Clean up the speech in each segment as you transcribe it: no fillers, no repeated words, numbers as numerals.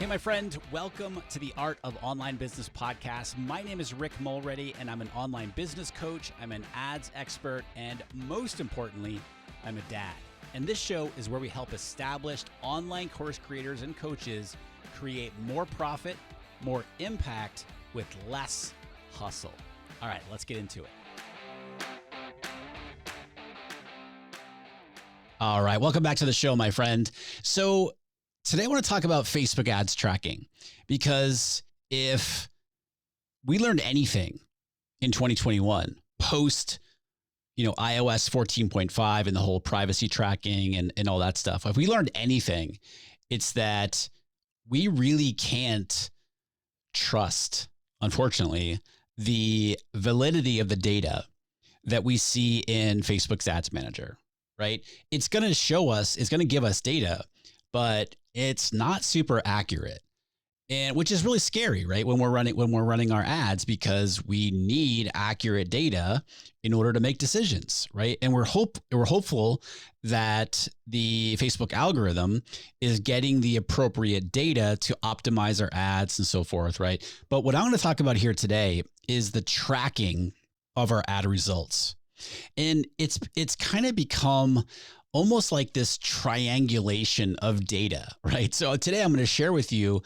Hey, my friend, welcome to the Art of Online Business podcast. My name is Rick Mulready, and I'm an online business coach. I'm an ads expert, and most importantly, I'm a dad. And this show is where we help established online course creators and coaches create more profit, more impact with less hustle. All right, let's get into it. All right, welcome back to the show, my friend. So today I want to talk about Facebook ads tracking, because if we learned anything in 2021 post, iOS 14.5 and the whole privacy tracking and all that stuff, if we learned anything, it's that we really can't trust, unfortunately, the validity of the data that we see in Facebook's ads manager, right? It's going to show us, it's going to give us data, but it's not super accurate, and which is really scary, right? When we're running our ads, because we need accurate data in order to make decisions, right? And we're hopeful that the Facebook algorithm is getting the appropriate data to optimize our ads and so forth, right? But what I'm going to talk about here today is the tracking of our ad results. And it's kind of become almost like this triangulation of data, right? So today I'm going to share with you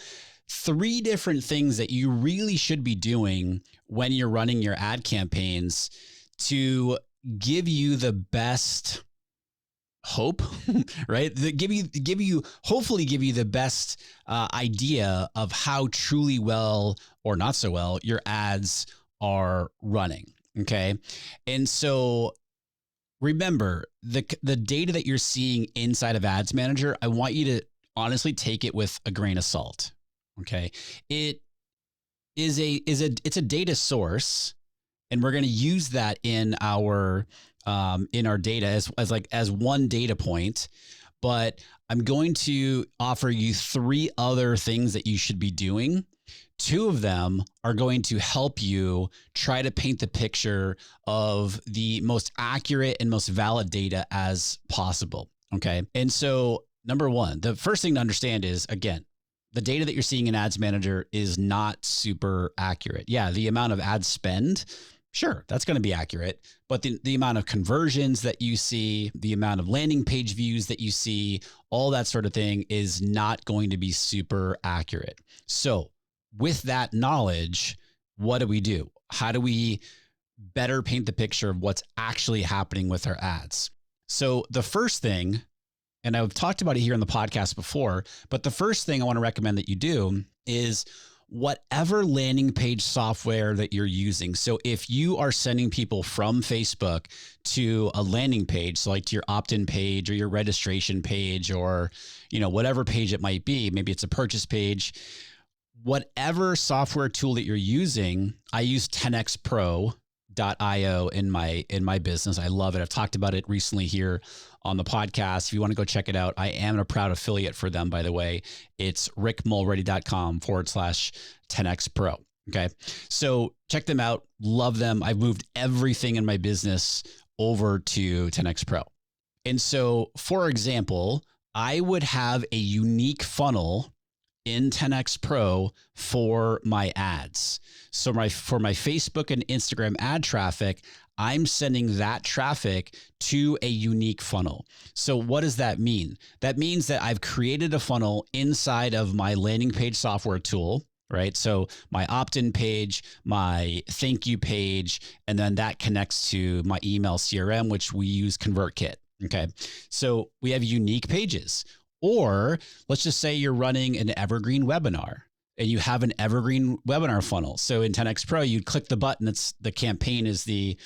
3 different things that you really should be doing when you're running your ad campaigns to give you the best hope, right? Hopefully give you the best idea of how truly well or not so well your ads are running. Okay. And so remember, the data that you're seeing inside of Ads Manager, I want you to honestly take it with a grain of salt. Okay. It's a data source, and we're going to use that in our data as one data point. But I'm going to offer you 3 other things that you should be doing. 2 of them are going to help you try to paint the picture of the most accurate and most valid data as possible. Okay. And so number 1, the first thing to understand is, again, the data that you're seeing in Ads Manager is not super accurate. Yeah, the amount of ad spend, sure, that's going to be accurate. But the amount of conversions that you see, the amount of landing page views that you see, all that sort of thing is not going to be super accurate. So with that knowledge, what do? How do we better paint the picture of what's actually happening with our ads? So the first thing, and I've talked about it here in the podcast before, but the first thing I want to recommend that you do is whatever landing page software that you're using. So if you are sending people from Facebook to a landing page, so like to your opt-in page or your registration page, or, whatever page it might be, maybe it's a purchase page, whatever software tool that you're using, I use 10xpro.io in my business. I love it. I've talked about it recently here on the podcast. If you want to go check it out, I am a proud affiliate for them, by the way. It's rickmulready.com/10xpro. Okay. So check them out. Love them. I've moved everything in my business over to 10x Pro. And so, for example, I would have a unique funnel in 10x Pro for my ads. So for my Facebook and Instagram ad traffic, I'm sending that traffic to a unique funnel. So what does that mean? That means that I've created a funnel inside of my landing page software tool, right? So my opt-in page, my thank you page, and then that connects to my email CRM, which we use ConvertKit. Okay. So we have unique pages. Or let's just say you're running an evergreen webinar and you have an evergreen webinar funnel. So in 10x Pro, you click the button. The campaign is the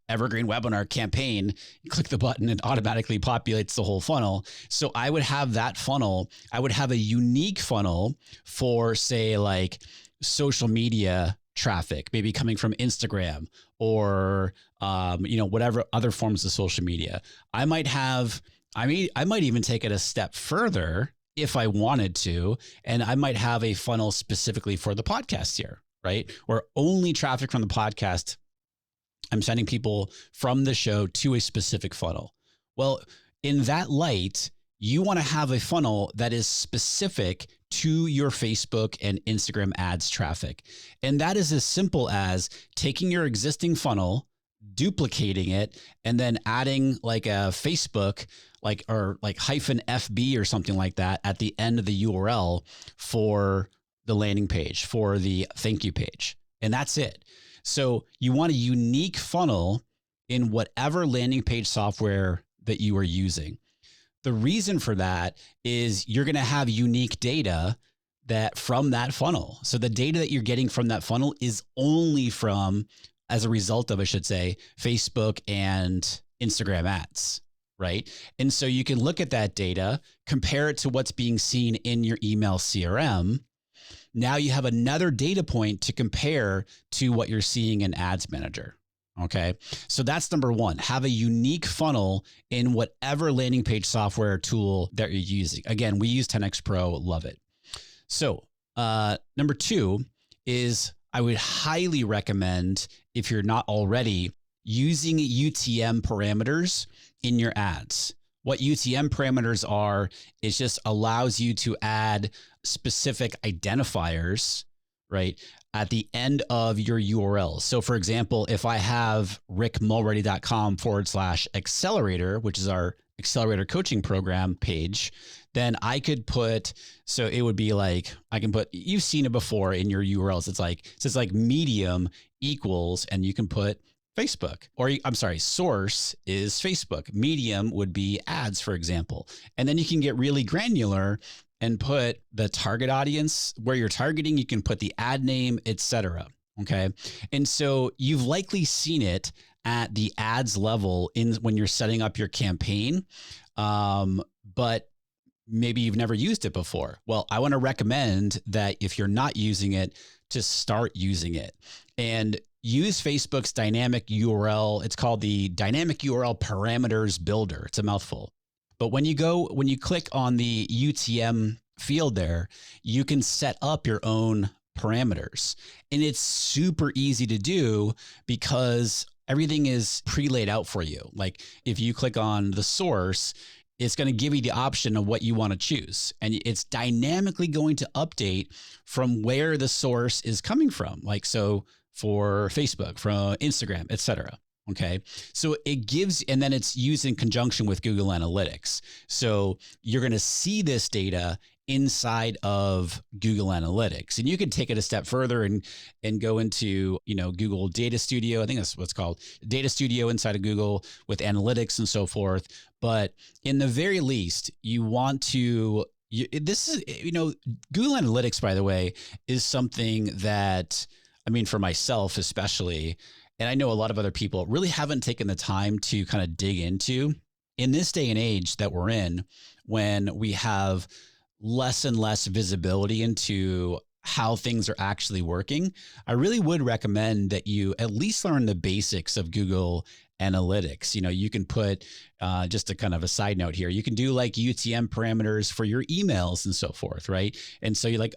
evergreen webinar campaign. You click the button, it automatically populates the whole funnel. So I would have that funnel. I would have a unique funnel for, say, like social media traffic, maybe coming from Instagram or, whatever other forms of social media. I might even take it a step further if I wanted to, and I might have a funnel specifically for the podcast here, right? Where only traffic from the podcast, I'm sending people from the show to a specific funnel. Well, in that light, you want to have a funnel that is specific to your Facebook and Instagram ads traffic. And that is as simple as taking your existing funnel, duplicating it, and then adding like a Facebook, or hyphen FB or something like that at the end of the URL for the landing page, for the thank you page. And that's it. So you want a unique funnel in whatever landing page software that you are using. The reason for that is you're going to have unique data that from that funnel. So the data that you're getting from that funnel is only from, as a result of, I should say, Facebook and Instagram ads, right? And so you can look at that data, compare it to what's being seen in your email CRM. Now you have another data point to compare to what you're seeing in Ads Manager. Okay. So that's number one, have a unique funnel in whatever landing page software tool that you're using. Again, we use 10X Pro, love it. So number two is I would highly recommend, if you're not already, using UTM parameters in your ads. What UTM parameters are is just allows you to add specific identifiers, right, at the end of your URL. So for example, if I have rickmulready.com/accelerator, which is our accelerator coaching program page, then I could put, so it would be like, I can put, you've seen it before in your URLs. It says like medium equals, and you can put Facebook, or I'm sorry, source is Facebook. Medium would be ads, for example. And then you can get really granular and put the target audience where you're targeting. You can put the ad name, etc. Okay. And so you've likely seen it at the ads level when you're setting up your campaign. But maybe you've never used it before. Well, I want to recommend that if you're not using it, to start using it and use Facebook's dynamic URL. It's called the Dynamic URL Parameters Builder. It's a mouthful. But when you click on the UTM field there, you can set up your own parameters. And it's super easy to do because everything is pre-laid out for you. Like if you click on the source, it's going to give you the option of what you want to choose. And it's dynamically going to update from where the source is coming from. Like, so for Facebook, from Instagram, etc. Okay. So it gives, and then it's used in conjunction with Google Analytics. So you're going to see this data inside of Google Analytics, and you can take it a step further and go into, Google Data Studio. I think that's what's called Data Studio inside of Google with analytics and so forth. But in the very least, you want to, Google Analytics, by the way, is something that, for myself, especially, and I know a lot of other people really haven't taken the time to kind of dig into in this day and age that we're in, when we have less and less visibility into how things are actually working. I really would recommend that you at least learn the basics of Google Analytics. You can put, just a kind of a side note here, you can do like UTM parameters for your emails and so forth, right? And so you're like,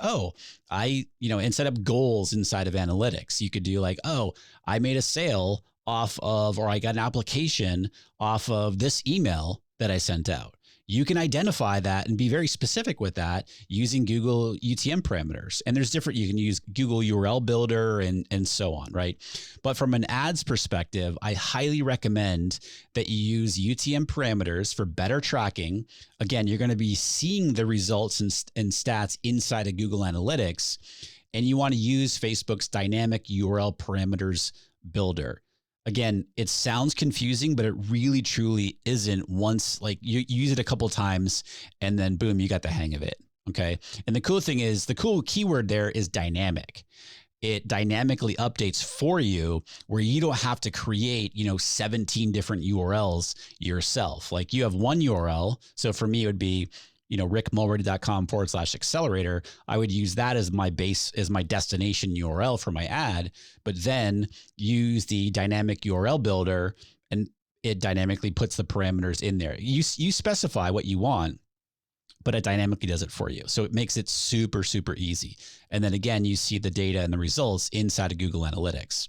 and set up goals inside of analytics. You could do like, I made a sale off of, or I got an application off of this email that I sent out. You can identify that and be very specific with that using Google UTM parameters. And there's different, you can use Google URL Builder and so on, right? But from an ads perspective, I highly recommend that you use UTM parameters for better tracking. Again, you're going to be seeing the results and stats inside of Google Analytics, and you want to use Facebook's Dynamic URL Parameters Builder. Again, it sounds confusing, but it really truly isn't. Once like you use it a couple times and then boom, you got the hang of it. Okay. And the cool thing is, the cool keyword there is dynamic. It dynamically updates for you, where you don't have to create, 17 different URLs yourself. Like you have one URL. So for me, it would be, rickmulready.com/accelerator. I would use that as my base, as my destination URL for my ad, but then use the dynamic URL builder, and it dynamically puts the parameters in there. You specify what you want, but it dynamically does it for you. So it makes it super, super easy. And then again, you see the data and the results inside of Google Analytics.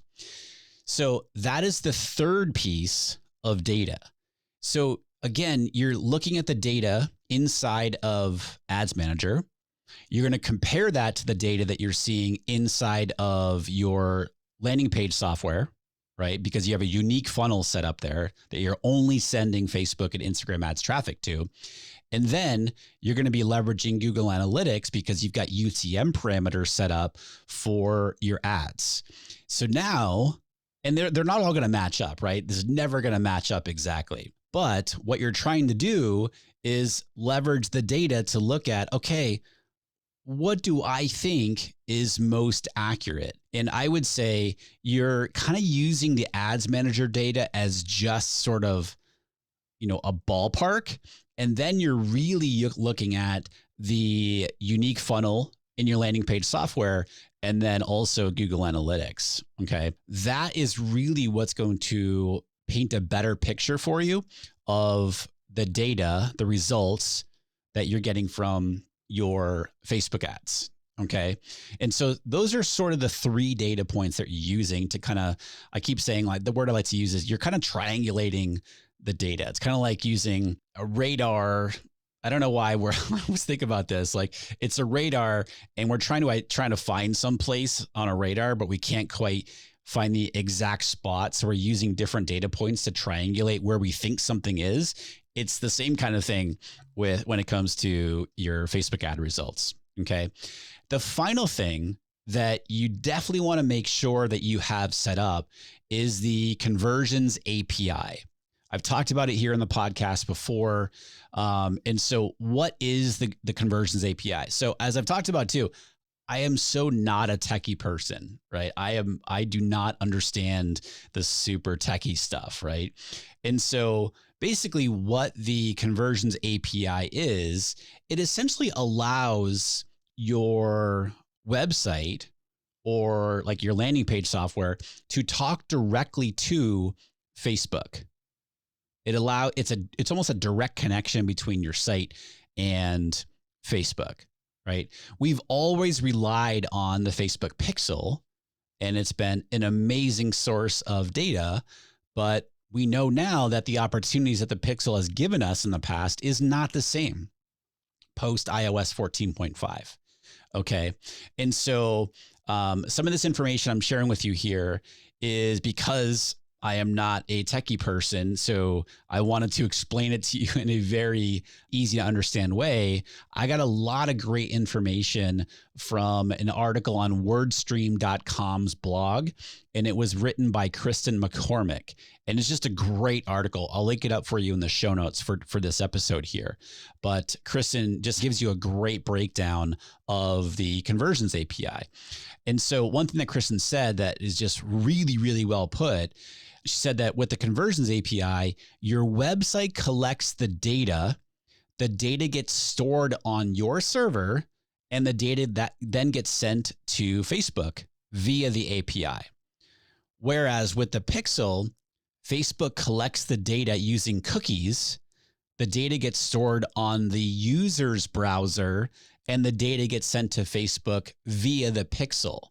So that is the third piece of data. So again, you're looking at the data inside of Ads Manager. You're going to compare that to the data that you're seeing inside of your landing page software, right? Because you have a unique funnel set up there that you're only sending Facebook and Instagram ads traffic to. And then you're going to be leveraging Google Analytics because you've got UTM parameters set up for your ads. So now, and they're not all going to match up, right? This is never going to match up exactly. But what you're trying to do is leverage the data to look at, okay, what do I think is most accurate? And I would say you're kind of using the Ads Manager data as just sort of, a ballpark. And then you're really looking at the unique funnel in your landing page software and then also Google Analytics. Okay. That is really what's going to paint a better picture for you of the data, the results that you're getting from your Facebook ads. Okay. And so those are sort of the 3 data points that you're using to kind of, I keep saying, like, the word I like to use is you're kind of triangulating the data. It's kind of like using a radar. I don't know why I always think about this. Like, it's a radar and we're trying to find some place on a radar, but we can't quite find the exact spot. So we're using different data points to triangulate where we think something is. It's the same kind of thing when it comes to your Facebook ad results. Okay. The final thing that you definitely want to make sure that you have set up is the conversions API. I've talked about it here in the podcast before. And so what is the conversions API? So as I've talked about too, I am so not a techie person, right? I do not understand the super techie stuff, right? And so basically what the conversions API is, it essentially allows your website or like your landing page software to talk directly to Facebook. It's almost a direct connection between your site and Facebook, right? We've always relied on the Facebook pixel, and it's been an amazing source of data, but we know now that the opportunities that the pixel has given us in the past is not the same post iOS 14.5. Okay. And so some of this information I'm sharing with you here is because I am not a techie person, so I wanted to explain it to you in a very easy to understand way. I got a lot of great information from an article on wordstream.com's blog, and it was written by Kristen McCormick. And it's just a great article. I'll link it up for you in the show notes for this episode here. But Kristen just gives you a great breakdown of the conversions API. And so one thing that Kristen said that is just really, really well put, she said that with the conversions API, your website collects the data gets stored on your server, and the data that then gets sent to Facebook via the API. Whereas with the pixel, Facebook collects the data using cookies. The data gets stored on the user's browser, and the data gets sent to Facebook via the pixel.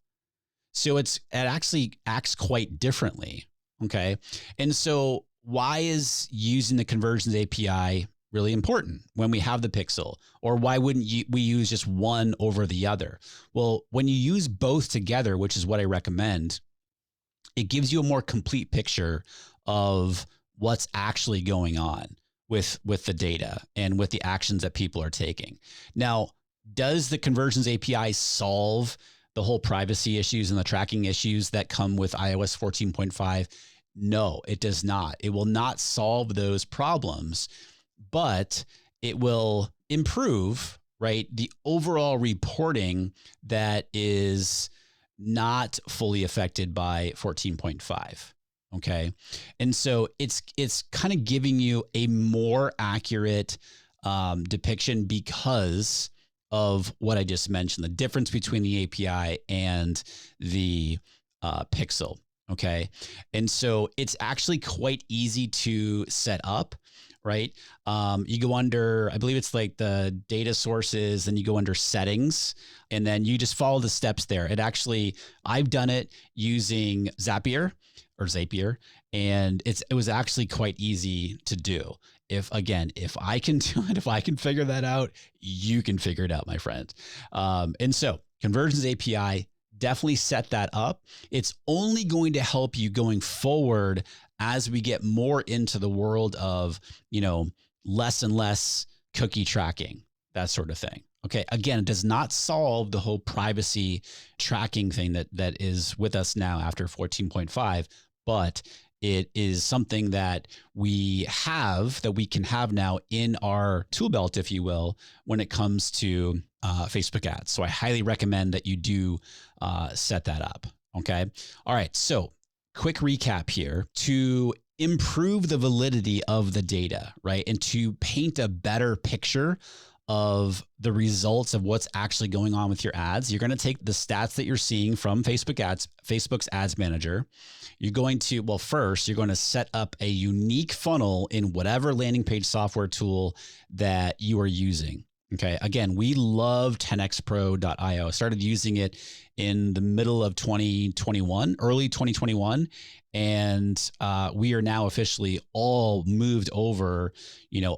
So it actually acts quite differently. Okay. And so why is using the conversions API really important when we have the pixel? Or why wouldn't we use just one over the other? Well, when you use both together, which is what I recommend, it gives you a more complete picture of what's actually going on with the data and with the actions that people are taking. Now, does the conversions API solve the whole privacy issues and the tracking issues that come with iOS 14.5? No, it does not. It will not solve those problems, but it will improve, right, the overall reporting that is not fully affected by 14.5. Okay. And so it's kind of giving you a more accurate depiction because of what I just mentioned, the difference between the API and the pixel. Okay. And so it's actually quite easy to set up, right? You go under, I believe it's like the data sources, then you go under settings, and then you just follow the steps there. I've done it using Zapier, and it was actually quite easy to do. if I can do it, if I can figure that out, you can figure it out, my friend. And so Conversions API, definitely set that up. It's only going to help you going forward as we get more into the world of, less and less cookie tracking, that sort of thing. Okay. Again, it does not solve the whole privacy tracking thing that is with us now after 14.5, but it is something that we can have now in our tool belt, if you will, when it comes to Facebook ads. So I highly recommend that you do set that up. Okay. All right. So quick recap here to improve the validity of the data, right? And to paint a better picture of the results of what's actually going on with your ads. You're going to take the stats that you're seeing from Facebook's ads manager. You're going to, first, you're going to set up a unique funnel in whatever landing page software tool that you are using. Okay. Again, we love 10xpro.io. I started using it in the middle of 2021, early 2021. And we are now officially all moved over,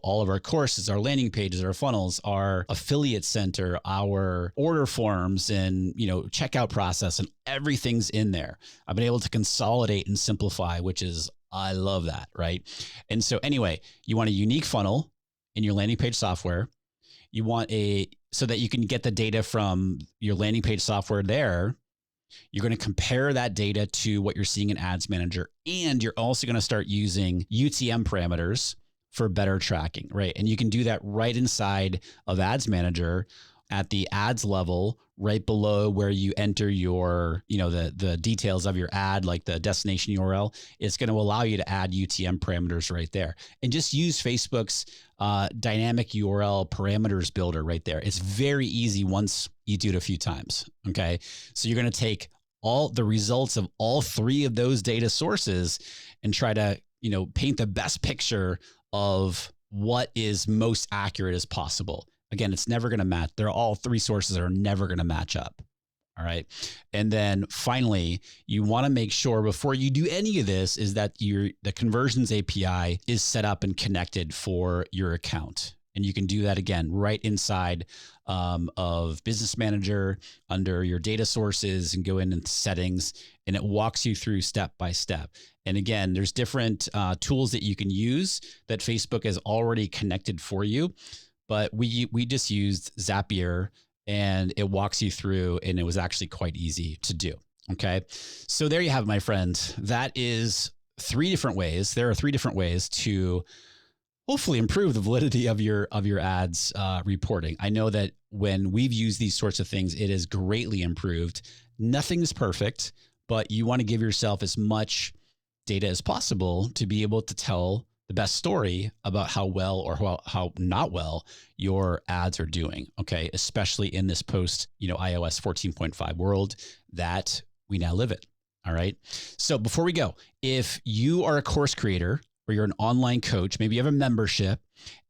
all of our courses, our landing pages, our funnels, our affiliate center, our order forms and, checkout process, and everything's in there. I've been able to consolidate and simplify, I love that. Right. And so anyway, you want a unique funnel in your landing page software. You want so that you can get the data from your landing page software there. You're going to compare that data to what you're seeing in Ads Manager. And you're also going to start using UTM parameters for better tracking, right? And you can do that right inside of Ads Manager at the ads level, right below where you enter your, the details of your ad, like the destination URL. It's going to allow you to add UTM parameters right there, and just use Facebook's dynamic URL parameters builder right there. It's very easy once you do it a few times. Okay. So you're going to take all the results of all three of those data sources and try to, paint the best picture of what is most accurate as possible. Again, it's never going to match. They're all three sources that are never going to match up. All right. And then finally, you want to make sure before you do any of this is that the Conversions API is set up and connected for your account. And you can do that again right inside of Business Manager under your data sources and go into settings, and it walks you through step by step. And again, there's different tools that you can use that Facebook has already connected for you. But we just used Zapier, and it walks you through, and it was actually quite easy to do. Okay. So there you have it, my friend. That is 3 different ways. There are 3 different ways to hopefully improve the validity of your ads reporting. I know that when we've used these sorts of things, it has greatly improved. Nothing is perfect, but you want to give yourself as much data as possible to be able to tell the best story about how well or how not well your ads are doing. Okay. Especially in this post, iOS 14.5 world that we now live in. All right. So before we go, if you are a course creator or you're an online coach, maybe you have a membership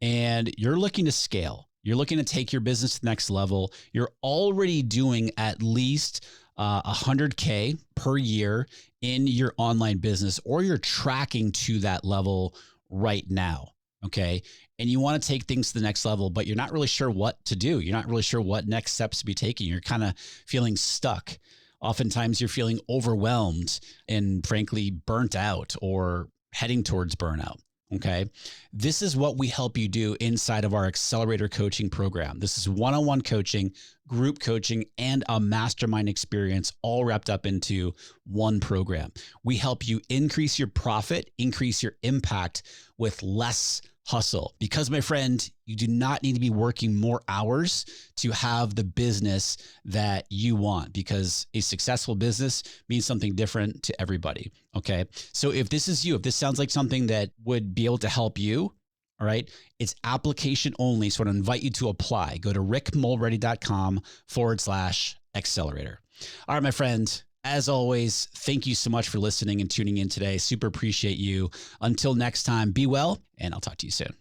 and you're looking to scale, you're looking to take your business to the next level, you're already doing at least $100K per year in your online business, or you're tracking to that level right now. Okay. And you want to take things to the next level, but you're not really sure what to do. You're not really sure what next steps to be taking. You're kind of feeling stuck. Oftentimes you're feeling overwhelmed and frankly burnt out or heading towards burnout. Okay. This is what we help you do inside of our accelerator coaching program. This is one-on-one coaching, group coaching, and a mastermind experience all wrapped up into one program. We help you increase your profit, increase your impact with less hustle. Because, my friend, you do not need to be working more hours to have the business that you want, because a successful business means something different to everybody. Okay. So if this is you, if this sounds like something that would be able to help you, all right, it's application only. So I invite you to apply. Go to rickmulready.com/accelerator. All right, my friend. As always, thank you so much for listening and tuning in today. Super appreciate you. Until next time, be well, and I'll talk to you soon.